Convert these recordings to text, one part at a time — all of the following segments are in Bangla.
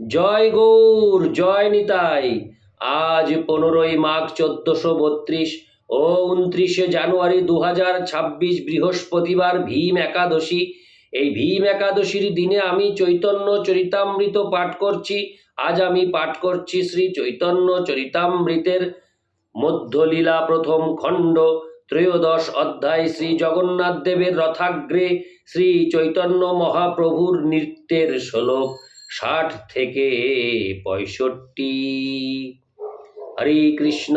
জয় গৌর, জয় নিতাই। আজ 15ই মাঘ 1432 ও 29শে জানুয়ারি 2026 বৃহস্পতিবার, ভীম একাদশী। এই ভীম একাদশীর দিনে আমি চৈতন্য চরিতামৃত পাঠ করছি। আজ আমি পাঠ করছি শ্রী চৈতন্য চরিতামৃতের মধ্যলীলা প্রথম খণ্ড, ত্রয়োদশ অধ্যায়। শ্রী জগন্নাথ দেবের রথাগ্রে শ্রী চৈতন্য মহাপ্রভুর নৃত্যের শ্লোক 60 থেকে 65। হরে কৃষ্ণ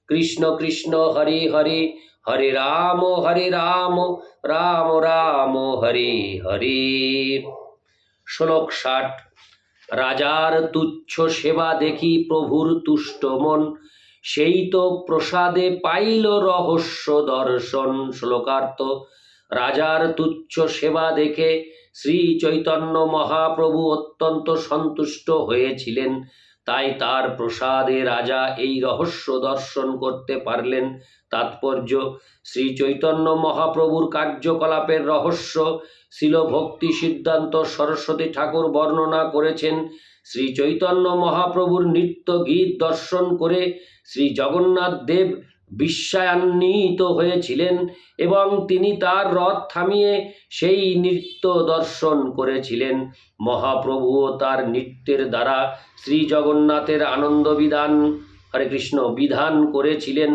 কৃষ্ণ কৃষ্ণ হরে হরে, হরে রাম রাম রাম হরে হরে। শ্লোক 60। রাজার তুচ্ছ সেবা দেখি প্রভুর তুষ্ট মন, সেই তো প্রসাদে পাইল রহস্য দর্শন। শ্লোকার্থ। রাজার তুচ্ছ সেবা দেখে শ্রী চৈতন্য মহাপ্রভু অত্যন্ত সন্তুষ্ট হয়েছিলেন, তাই তার প্রসাদে রাজা এই রহস্য দর্শন করতে পারলেন। তাৎপর্য: শ্রী চৈতন্য মহাপ্রভুর কার্যকলাপের রহস্য শিল ভক্তি সিদ্ধান্ত সরস্বতী ঠাকুর বর্ণনা করেছেন। শ্রী চৈতন্য মহাপ্রভুর নৃত্য গীত দর্শন করে শ্রী জগন্নাথ দেব বিস্ময়ান্বিত হয়েছিলেন এবং তিনি তার রথ থামিয়ে সেই নৃত্য দর্শন করেছিলেন। মহাপ্রভুও তার নৃত্যের দ্বারা শ্রী জগন্নাথের আনন্দ বিধান, হরে কৃষ্ণ, বিধান করেছিলেন।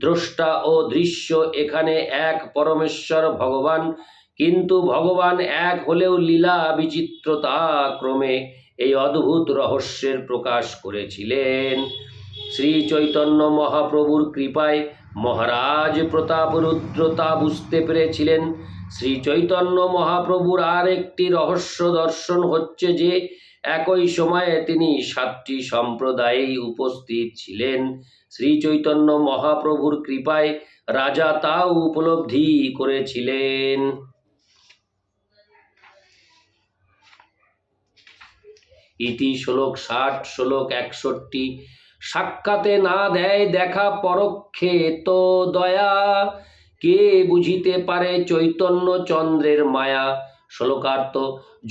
দ্রষ্টা ও দৃশ্য এখানে এক পরমেশ্বর ভগবান, কিন্তু ভগবান এক হলেও লীলা বিচিত্রতা ক্রমে এই অদ্ভুত রহস্যের প্রকাশ করেছিলেন। শ্রী চৈতন্য মহাপ্রভুর কৃপায় মহারাজ প্রতাপরুদ্র তা বুঝতে পেরেছিলেন। শ্রী চৈতন্য মহাপ্রভুর আর একটি রহস্য দর্শন হচ্ছে যে একই সময়ে তিনি 7টি সম্প্রদায়ে উপস্থিত ছিলেন। শ্রী চৈতন্য মহাপ্রভুর কৃপায় রাজা তাও উপলব্ধি করেছিলেন। ইতি শ্লোক 60। শ্লোক 61। সাক্ষাতে না দেয় দেখা পরোক্ষে তো দয়া, কে বুঝিতে পারে চৈতন্য চন্দ্রের মায়া। শ্লোকার্থ।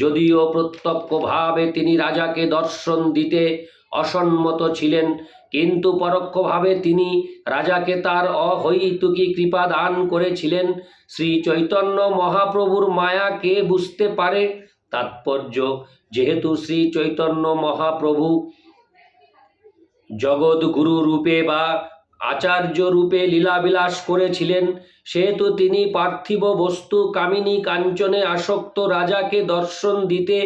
যদিও প্রত্যক্ষভাবে তিনি রাজাকে দর্শন দিতে অসম্মত ছিলেন, কিন্তু পরোক্ষভাবে তিনি রাজাকে তার অহৈতুকী কৃপা দান করেছিলেন। শ্রী চৈতন্য মহাপ্রভুর মায়া কে বুঝতে পারে? তাৎপর্য: যেহেতু শ্রী চৈতন্য মহাপ্রভু জগৎগুরু রূপে বা আচার্য রূপে লীলাবিলাস করেছিলেন, সেহেতু তিনি পার্থিব বস্তু কামিনী কাঞ্চনে আসক্ত রাজাকে দর্শন দিতে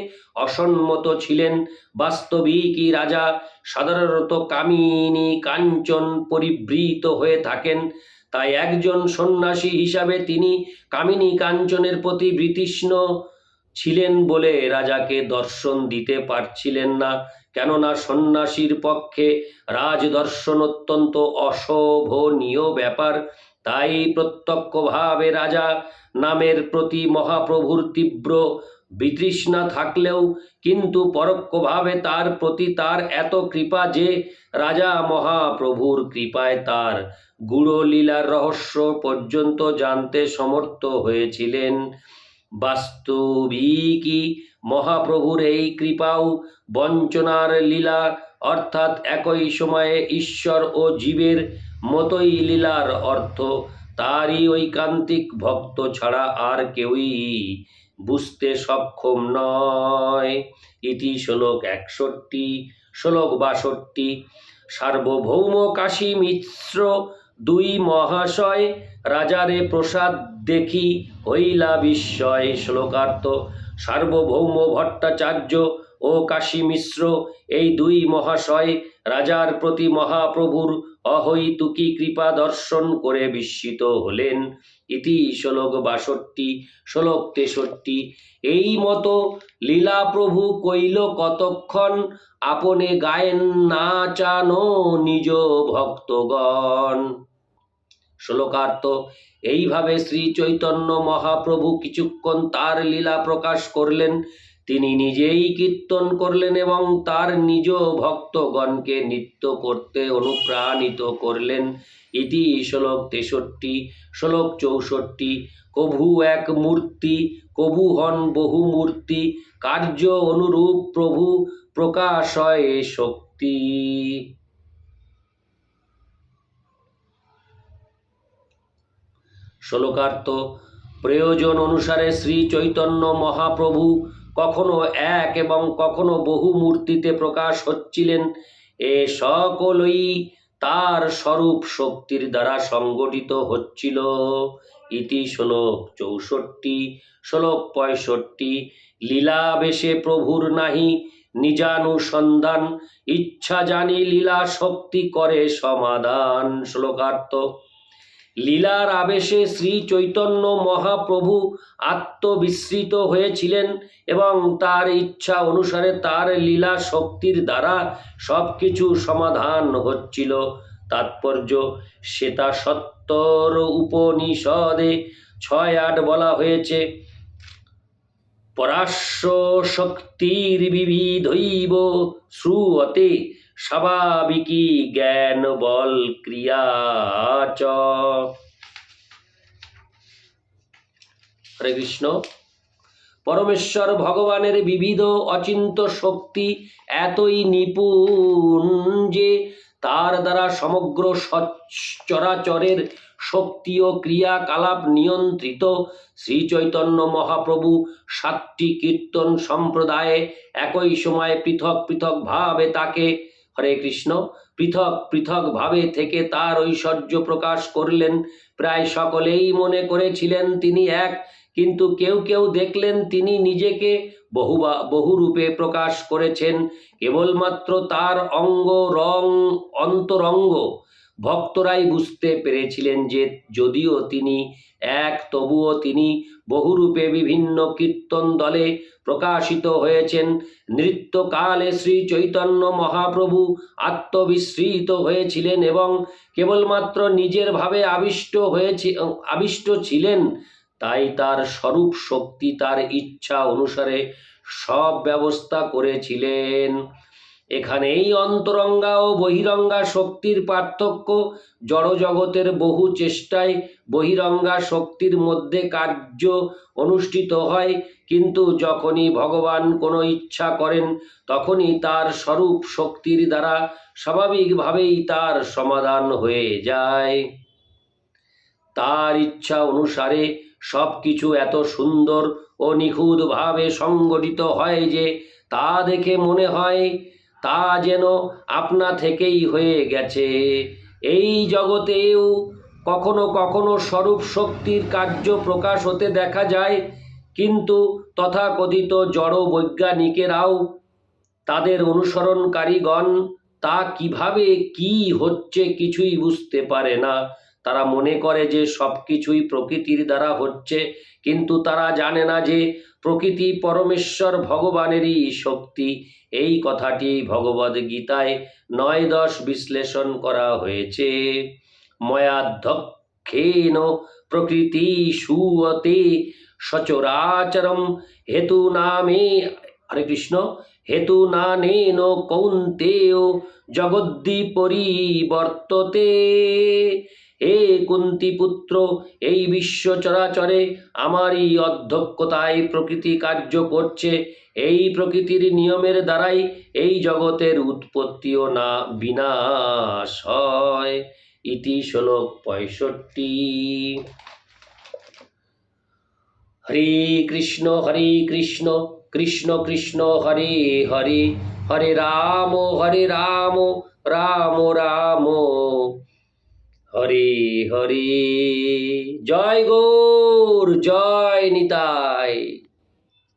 অসম্মত ছিলেন। বাস্তবিকই রাজা সাধারণত কামিনী কাঞ্চন পরিবৃত হয়ে থাকেন, তাই একজন সন্ন্যাসী হিসাবে তিনি কামিনী কাঞ্চনের প্রতি বিতৃষ্ণ ছিলেন বলে রাজাকে দর্শন দিতে পারছিলেন না। কেননা সন্ন্যাসীর পক্ষে রাজদর্শন অত্যন্ত অশোভনীয় ব্যাপার। তাই প্রত্যক্ষভাবে রাজা নামের প্রতি মহাপ্রভুর তীব্র বিতৃষ্ণা থাকলেও কিন্তু পরোক্ষভাবে তার প্রতি তার এত কৃপা যে রাজা মহাপ্রভুর কৃপায় তার গূঢ় লীলার রহস্য পর্যন্ত জানতে সমর্থ হয়েছিলেন। বাস্তবিকই মহাপ্রভুর এই কৃপাও বঞ্চনার লীলা, অর্থাৎ একই সময়ে ঈশ্বর ও জীবের মতোই লীলার অর্থ তারই ঐকান্তিক ভক্ত ছাড়া আর কেউই বুঝতে সক্ষম নয়। ইতি শ্লোক 61। শ্লোক 62। সার্বভৌম কাশী মিশ্র দুই মহাশয়, রাজারে প্রসাদ দেখি হইলা বিস্ময়। শ্লোকার্থ। সার্বভৌম ভট্টাচার্য ও কাশী মিশ্র এই দুই মহাশয় রাজার প্রতি মহাপ্রভুর অহৈতুকী কৃপা দর্শন করে বিস্মিত হলেন। ইতি শ্লোক 62। শ্লোক 63। এই মতো লীলা প্রভু কইল কতক্ষণ, আপনে গায়েন না চানো নিজ ভক্তগণ। শ্লোকার্থ। এইভাবে শ্রী চৈতন্য মহাপ্রভু কিছুক্ষণ তার লীলা প্রকাশ করলেন। তিনি নিজেই কীর্তন করলেন এবং তার নিজ ভক্তগণকে নৃত্য করতে অনুপ্রাণিত করলেন। ইতি শ্লোক 63। শ্লোক 64। কভু এক মূর্তি কবু হন বহুমূর্তি, কার্য অনুরূপ প্রভু প্রকাশ হয় শক্তি। শ্লোকার্থ: প্রয়োজন অনুসারে শ্রী চৈতন্য মহাপ্রভু কখনো এক এবং কখনো বহু মূর্তিতে প্রকাশ হচ্ছিলেন। এ সকলই তার স্বরূপ শক্তির দ্বারা সংগঠিত হচ্ছিল। ইতি শ্লোক 64। শ্লোক 65। লীলাবেশে প্রভুর নাহি নিজানুসন্ধান, ইচ্ছা জানি লীলা শক্তি করে সমাধান। শ্লোকার্থ: লীলার আবেশে শ্রী চৈতন্য মহাপ্রভু আত্মবিস্মৃত হয়েছিলেন এবং তার ইচ্ছা অনুসারে তার লীলা শক্তির দ্বারা সবকিছু সমাধান হচ্ছিল। তাৎপর্য: শ্বেতাসত্তর উপনিষদে 6-8 বলা হয়েছে, পরাস্য শক্তির বিবিধৈব শ্রুয়তে স্বাভাবিকী জ্ঞান বল ক্রিয়া চ। হরে কৃষ্ণ। পরমেশ্বর ভগবানের বিবিধ অচিন্ত শক্তি এতই নিপুণ যে তার দ্বারা সমগ্র চরাচরের শক্তি ও ক্রিয়াকলাপ নিয়ন্ত্রিত। শ্রী চৈতন্য মহাপ্রভু 7টি কীর্তন সম্প্রদায়ে একই সময়ে পৃথক পৃথক ভাবে তাকে, হরে কৃষ্ণ, পৃথক পৃথক ভাবে থেকে তার ঐশ্বর্য প্রকাশ করলেন। প্রায় সকলেই মনে করেছিলেন তিনি এক, কিন্তু কেউ কেউ দেখলেন তিনি নিজেকে বহুরূপে প্রকাশ করেছেন। কেবলমাত্র তার অন্তরঙ্গ ভক্তরাই বুঝতে পেরেছিলেন যে যদিও তিনি এক, তবুও তিনি বহুরূপে বিভিন্ন কীর্তন দলে প্রকাশিত হয়েছেন। নৃত্যকালে শ্রী চৈতন্য মহাপ্রভু আত্মবিস্মৃত হয়েছিলেন এবং কেবলমাত্র নিজের ভাবে আবিষ্ট ছিলেন। তাই তার স্বরূপ শক্তি তার ইচ্ছা অনুসারে সব ব্যবস্থা করেছিলেন। এখানেই অন্তরঙ্গা ও বহিরঙ্গা শক্তির পার্থক্য। জড়জগতের বহু চেষ্টায় বহিরঙ্গা শক্তির মধ্যে কার্য অনুষ্ঠিত হয়, কিন্তু যখনই ভগবান কোনো ইচ্ছা করেন তখনই তার স্বরূপ শক্তির দ্বারা স্বাভাবিকভাবেই তার সমাধান হয়ে যায়। তার ইচ্ছা অনুসারে সব কিছু এত সুন্দর ও নিখুঁতভাবে সংগঠিত হয় যে তা দেখে মনে হয় তা যেন আপনা থেকেই হয়ে গেছে। এই জগতেও কখনো কখনো স্বরূপ শক্তির কার্য প্রকাশ হতে দেখা যায়, কিন্তু তথাকথিত জড় বৈজ্ঞানিকেরাও তাদের অনুসরণকারীগণ তা কিভাবে কি হচ্ছে কিছুই বুঝতে পারে না। তারা মনে করে যে সবকিছুই প্রকৃতির দ্বারা হচ্ছে, কিন্তু তারা জানে না যে প্রকৃতি পরমেশ্বর ভগবানেরই শক্তি। এই কথাটি ভগবদ্গীতায় 9-10 বিশ্লেষণ করা হয়েছে। ময়াধ্যক্ষেন প্রকৃতি সুয়তে সচরাচরম হেতু নামে, হরে কৃষ্ণ, হেতু নানেন কৌন্তেয় জগদ্দি পরিবর্ততে। হে কুন্তি পুত্র, এই বিশ্ব চরাচরে আমারই অধ্যক্ষতায় প্রকৃতি কার্য করছে। এই প্রকৃতির নিয়মের দ্বারাই এই জগতের উৎপত্তি ও না বিনাশ হয়। ইতি শ্লোক 65। হরে কৃষ্ণ কৃষ্ণ কৃষ্ণ হরে হরে, হরে রাম রাম রাম হরে হরে। জয় গৌর, জয় নিতাই।